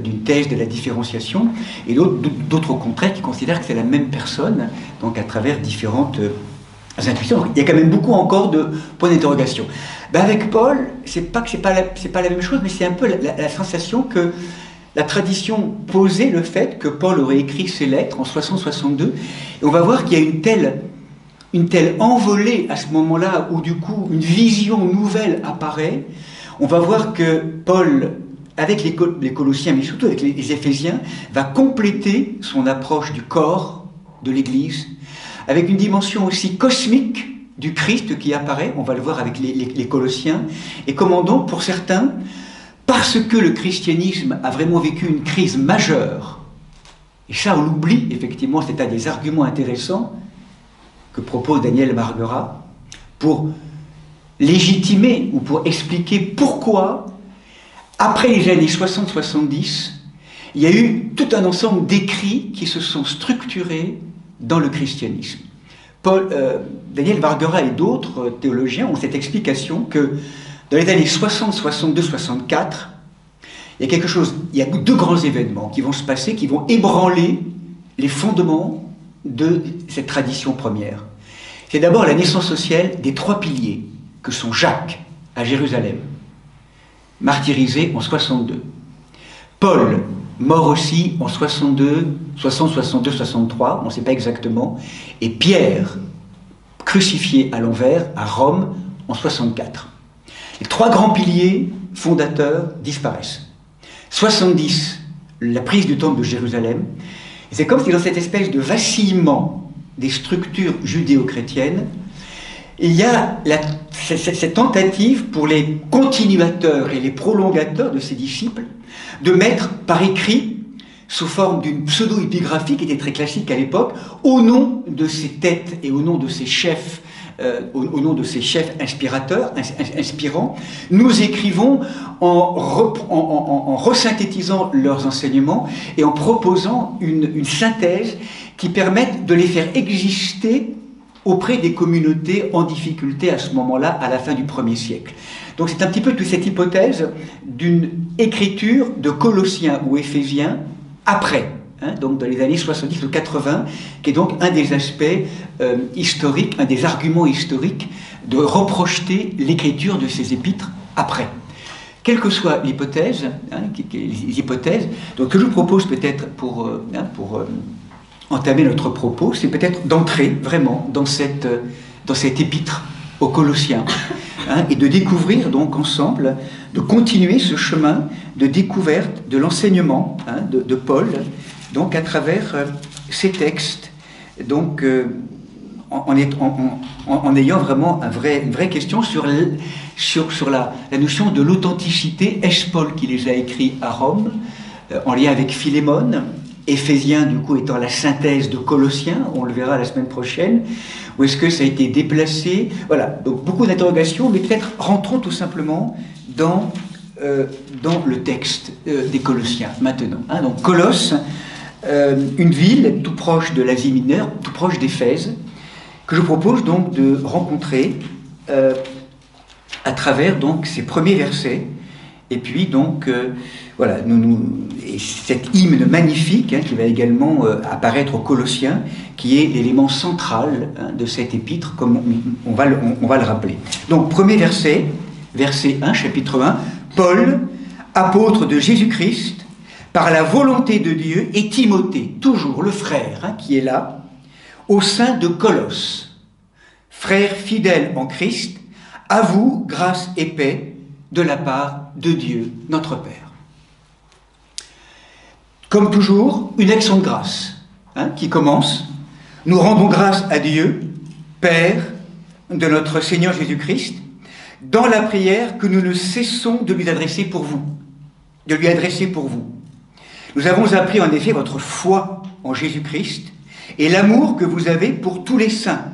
d'une thèse de la différenciation, et d'autres au contraire qui considèrent que c'est la même personne, donc à travers différentes intuitions. Donc, il y a quand même beaucoup encore de points d'interrogation. Ben, avec Paul, c'est pas la même chose, mais c'est un peu la sensation que la tradition posait le fait que Paul aurait écrit ses lettres en 662, et on va voir qu'il y a une telle envolée à ce moment-là, où du coup une vision nouvelle apparaît. On va voir que Paul, avec les Colossiens, mais surtout avec les Éphésiens, va compléter son approche du corps de l'Église, avec une dimension aussi cosmique du Christ qui apparaît, on va le voir avec les Colossiens, et comment donc, pour certains, parce que le christianisme a vraiment vécu une crise majeure, et ça on l'oublie, effectivement, c'est un des arguments intéressants que propose Daniel Marguerat, pour légitimer ou pour expliquer pourquoi, après les années 60-70, il y a eu tout un ensemble d'écrits qui se sont structurés dans le christianisme. Daniel Marguerat et d'autres théologiens ont cette explication que dans les années 60, 62, 64, il y a 2 grands événements qui vont se passer, qui vont ébranler les fondements de cette tradition première. C'est d'abord la naissance sociale des 3 piliers, que sont Jacques, à Jérusalem, martyrisé en 62. Paul, mort aussi en 62, 60, 62, 63, on ne sait pas exactement, et Pierre, crucifié à l'envers, à Rome, en 64. Les 3 grands piliers fondateurs disparaissent. 70, la prise du temple de Jérusalem. C'est comme si dans cette espèce de vacillement des structures judéo-chrétiennes, il y a cette tentative pour les continuateurs et les prolongateurs de ces disciples de mettre par écrit sous forme d'une pseudo-épigraphie qui était très classique à l'époque, au nom de ces têtes et au nom de ces chefs, au nom de ces chefs inspirateurs, inspirants, nous écrivons en resynthétisant leurs enseignements et en proposant une synthèse qui permette de les faire exister auprès des communautés en difficulté à ce moment-là, à la fin du 1er siècle. Donc c'est un petit peu toute cette hypothèse d'une écriture de Colossiens ou Éphésiens après, hein, donc dans les années 70 ou 80, qui est donc un des aspects historiques, un des arguments historiques de reprojeter l'écriture de ces épîtres après. Quelle que soit l'hypothèse, hein, les hypothèses, donc que je vous propose peut-être pour entamer notre propos, c'est peut-être d'entrer vraiment dans cette épître aux Colossiens, hein, et de découvrir donc ensemble, de continuer ce chemin de découverte de l'enseignement, hein, de Paul, donc à travers ces textes, donc en ayant vraiment une vraie question sur la notion de l'authenticité. Est-ce Paul qui les a écrits à Rome, en lien avec Philémon, Éphésiens, du coup, étant la synthèse de Colossiens, on le verra la semaine prochaine, ou est-ce que ça a été déplacé? Voilà, donc beaucoup d'interrogations, mais peut-être rentrons tout simplement dans le texte des Colossiens, maintenant. Hein, donc Colosse, une ville tout proche de l'Asie mineure, tout proche d'Éphèse, que je propose donc de rencontrer à travers donc ces premiers versets, et puis donc voilà, et cet hymne magnifique, hein, qui va également apparaître aux Colossiens, qui est l'élément central, hein, de cette épître, comme on va le rappeler. Donc, premier verset, verset 1, chapitre 1, Paul, apôtre de Jésus-Christ, par la volonté de Dieu, et Timothée, toujours le frère, hein, qui est là, au sein de Colosse, frère fidèle en Christ, à vous, grâce et paix, de la part de Dieu, notre Père. Comme toujours, une action de grâce, hein, qui commence. Nous rendons grâce à Dieu, Père de notre Seigneur Jésus-Christ, dans la prière que nous ne cessons de lui adresser pour vous. Nous avons appris en effet votre foi en Jésus-Christ et l'amour que vous avez pour tous les saints,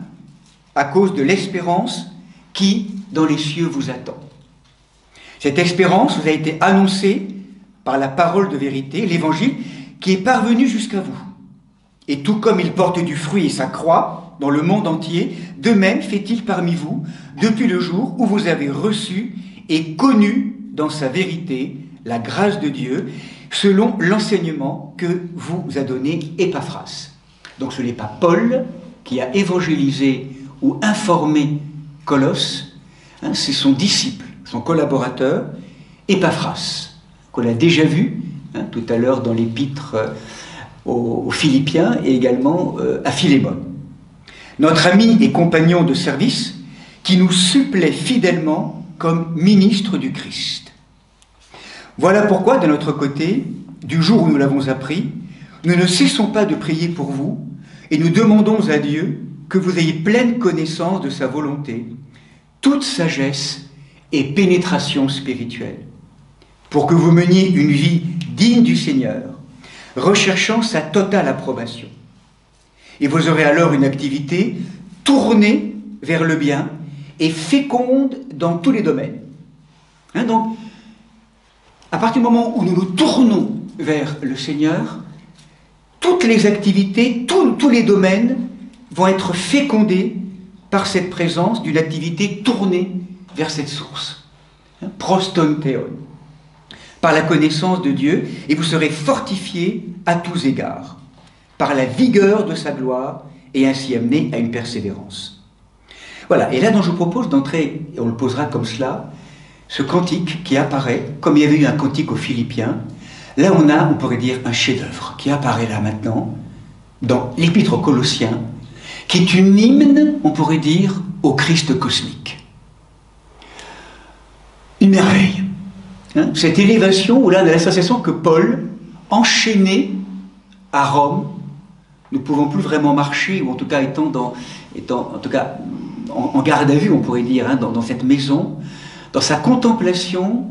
à cause de l'espérance qui, dans les cieux, vous attend. Cette espérance vous a été annoncée par la parole de vérité, l'évangile, qui est parvenu jusqu'à vous. Et tout comme il porte du fruit et s'accroît dans le monde entier, de même fait-il parmi vous, depuis le jour où vous avez reçu et connu dans sa vérité la grâce de Dieu, selon l'enseignement que vous a donné Épaphras. Donc ce n'est pas Paul qui a évangélisé ou informé Colosse, hein, c'est son disciple, son collaborateur, Épaphras, qu'on a déjà vu, hein, tout à l'heure dans l'épître aux Philippiens et également à Philémon. Notre ami et compagnon de service qui nous supplée fidèlement comme ministre du Christ. Voilà pourquoi, de notre côté, du jour où nous l'avons appris, nous ne cessons pas de prier pour vous et nous demandons à Dieu que vous ayez pleine connaissance de sa volonté, toute sagesse et pénétration spirituelle, pour que vous meniez une vie digne du Seigneur, recherchant sa totale approbation. Et vous aurez alors une activité tournée vers le bien et féconde dans tous les domaines. Hein, donc, à partir du moment où nous nous tournons vers le Seigneur, toutes les activités, tous les domaines vont être fécondés par cette présence d'une activité tournée vers cette source. Hein, proston theon. Par la connaissance de Dieu, et vous serez fortifiés à tous égards, par la vigueur de sa gloire, et ainsi amenés à une persévérance. Voilà, et là donc je vous propose d'entrer, et on le posera comme cela, ce cantique qui apparaît, comme il y avait eu un cantique aux Philippiens, là on pourrait dire, un chef-d'œuvre qui apparaît là maintenant, dans l'épître aux Colossiens, qui est une hymne, on pourrait dire, au Christ cosmique. Une merveille. Hein, cette élévation, ou là, de la sensation que Paul, enchaîné à Rome, ne pouvant plus vraiment marcher, ou en tout cas étant en garde à vue, on pourrait dire, hein, dans cette maison, dans sa contemplation,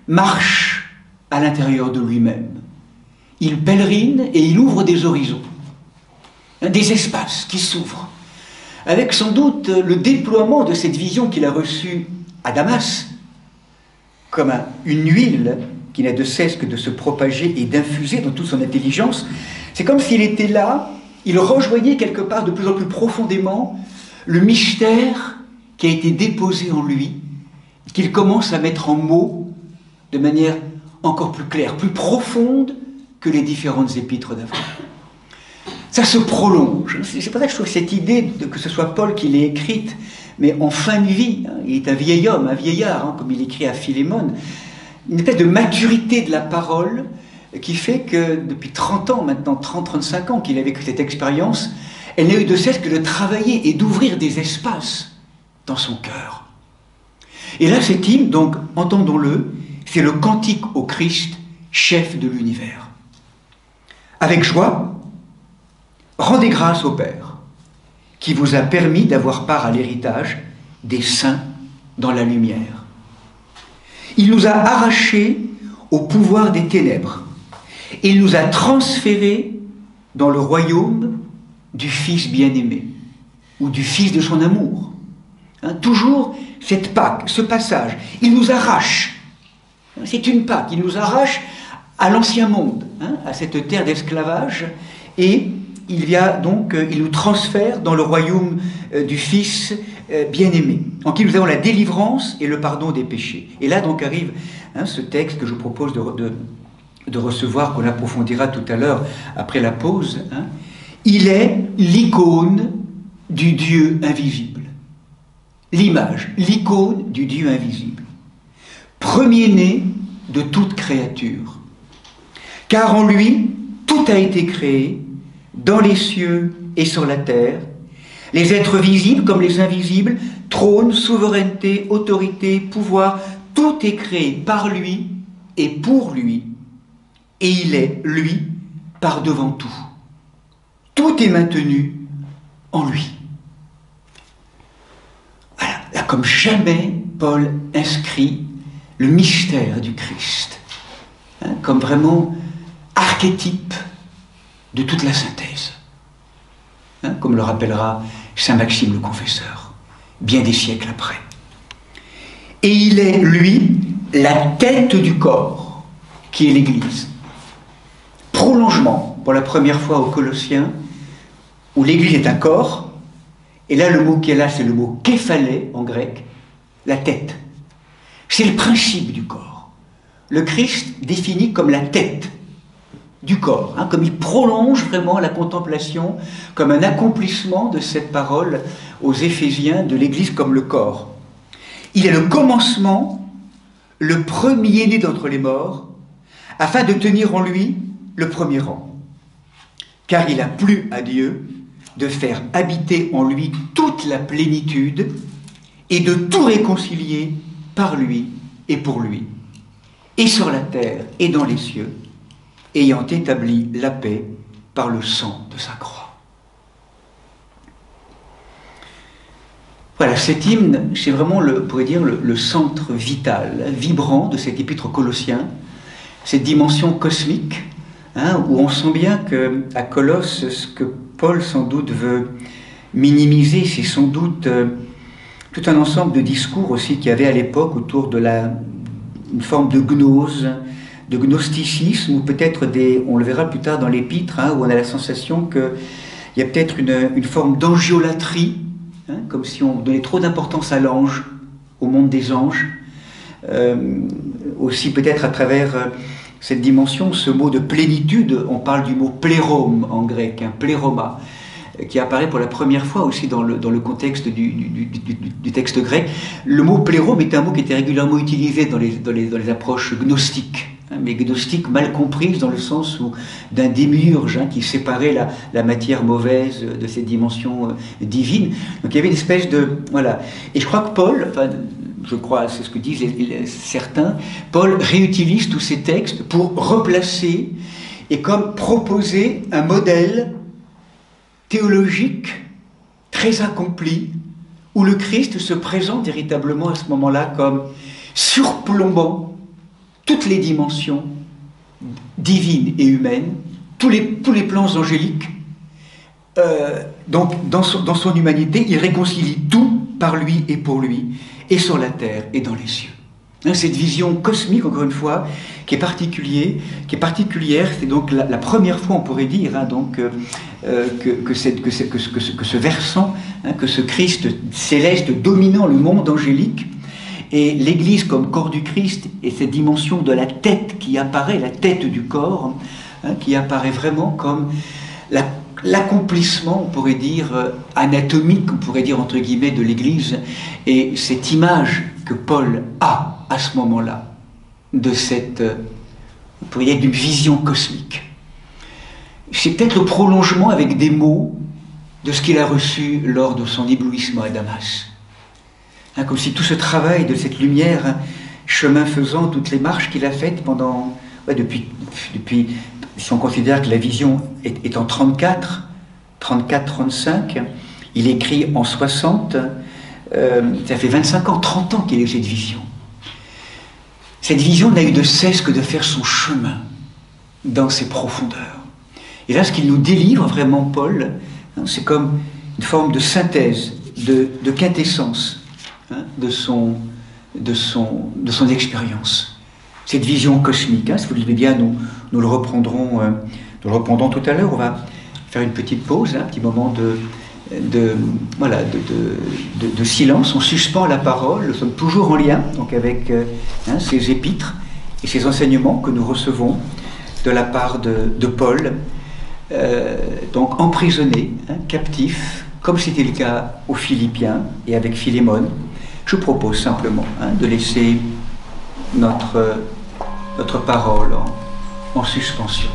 marche à l'intérieur de lui-même. il pèlerine et il ouvre des horizons, des espaces qui s'ouvrent, avec sans doute le déploiement de cette vision qu'il a reçue à Damas, comme une huile qui n'a de cesse que de se propager et d'infuser dans toute son intelligence. C'est comme s'il était là, il rejoignait quelque part de plus en plus profondément le mystère qui a été déposé en lui, qu'il commence à mettre en mots de manière encore plus claire, plus profonde que les différentes épîtres d'avant. Ça se prolonge. C'est pour ça que je trouve cette idée que ce soit Paul qui l'ait écrite, mais en fin de vie, il est un vieil homme, un vieillard, comme il écrit à Philémone, une espèce de maturité de la parole qui fait que depuis 30 ans maintenant, 30-35 ans qu'il a vécu cette expérience, elle n'a eu de cesse que de travailler et d'ouvrir des espaces dans son cœur. Et là, cet hymne, donc, entendons-le, c'est le cantique au Christ, chef de l'univers. Avec joie, rendez grâce au Père, qui vous a permis d'avoir part à l'héritage des saints dans la lumière. Il nous a arrachés au pouvoir des ténèbres et il nous a transférés dans le royaume du Fils bien-aimé ou du Fils de son amour. Toujours cette Pâque, ce passage, il nous arrache. C'est une Pâque, il nous arrache à l'ancien monde, à cette terre d'esclavage, et il nous transfère dans le royaume du Fils bien-aimé, en qui nous avons la délivrance et le pardon des péchés. Et là donc arrive ce texte que je vous propose de recevoir, qu'on approfondira tout à l'heure après la pause. Il est l'icône du Dieu invisible. L'image, l'icône du Dieu invisible. Premier-né de toute créature. Car en lui, tout a été créé, dans les cieux et sur la terre, les êtres visibles comme les invisibles, trône, souveraineté, autorité, pouvoir, tout est créé par lui et pour lui, et il est, lui, par devant tout. Tout est maintenu en lui. Voilà, là, comme jamais, Paul inscrit le mystère du Christ, comme vraiment archétype de toute la synthèse, comme le rappellera saint Maxime le Confesseur, bien des siècles après. Et il est, lui, la tête du corps, qui est l'Église. Prolongement, pour la première fois aux Colossiens, où l'Église est un corps, et là le mot qui est là, c'est le mot képhalé en grec, la tête. C'est le principe du corps. Le Christ défini comme la tête du corps, comme il prolonge vraiment la contemplation, comme un accomplissement de cette parole aux Éphésiens de l'Église comme le corps. Il est le commencement, le premier-né d'entre les morts, afin de tenir en lui le premier rang. Car il a plu à Dieu de faire habiter en lui toute la plénitude et de tout réconcilier par lui et pour lui, et sur la terre et dans les cieux, ayant établi la paix par le sang de sa croix. Voilà, cet hymne, c'est vraiment, on pourrait dire, le centre vital, vibrant de cet épître aux Colossiens, cette dimension cosmique, où on sent bien qu'à Colosse, ce que Paul sans doute veut minimiser, c'est sans doute tout un ensemble de discours aussi qu'il y avait à l'époque autour de une forme de gnose, de gnosticisme, ou peut-être on le verra plus tard dans l'épître, où on a la sensation qu'il y a peut-être une forme d'angiolâtrie, comme si on donnait trop d'importance à l'ange, au monde des anges, aussi peut-être à travers cette dimension, ce mot de plénitude, on parle du mot plérome en grec, pléroma, qui apparaît pour la première fois aussi dans le contexte du texte grec. Le mot plérome est un mot qui était régulièrement utilisé dans les approches gnostiques, mais gnostiques mal comprises dans le sens d'un démiurge qui séparait la matière mauvaise de cette dimension divine. Donc il y avait une espèce de... Voilà. Et je crois que Paul... je crois, c'est ce que disent certains, Paul réutilise tous ces textes pour replacer et comme proposer un modèle théologique très accompli, où le Christ se présente véritablement à ce moment-là comme surplombant toutes les dimensions divine et humaine, tous les plans angéliques. Donc, dans son humanité, il réconcilie tout par lui et pour lui, et sur la terre et dans les cieux. Cette vision cosmique, encore une fois, qui est particulière, c'est donc la première fois, on pourrait dire, que ce versant, que ce Christ céleste dominant le monde angélique, et l'Église comme corps du Christ, et cette dimension de la tête qui apparaît, la tête du corps, qui apparaît vraiment comme l'accomplissement, on pourrait dire, anatomique, on pourrait dire entre guillemets, de l'Église, et cette image que Paul a à ce moment-là, de cette, on pourrait dire, d'une vision cosmique. C'est peut-être le prolongement avec des mots de ce qu'il a reçu lors de son éblouissement à Damas. Comme si tout ce travail de cette lumière, chemin faisant, toutes les marches qu'il a faites pendant, depuis, si on considère que la vision est en 34-35, il écrit en 60, ça fait 25 ans, 30 ans qu'il a eu cette vision. Cette vision n'a eu de cesse que de faire son chemin dans ses profondeurs. Et là, ce qu'il nous délivre vraiment, Paul, c'est comme une forme de synthèse, de quintessence de son expérience. Cette vision cosmique, si vous le voulez bien, nous le reprendrons tout à l'heure. On va faire une petite pause, un petit moment de silence. On suspend la parole. Nous sommes toujours en lien donc avec ces épîtres et ces enseignements que nous recevons de la part de Paul, donc emprisonné, captif, comme c'était le cas aux Philippiens et avec Philémon. Je propose simplement de laisser notre parole en suspension.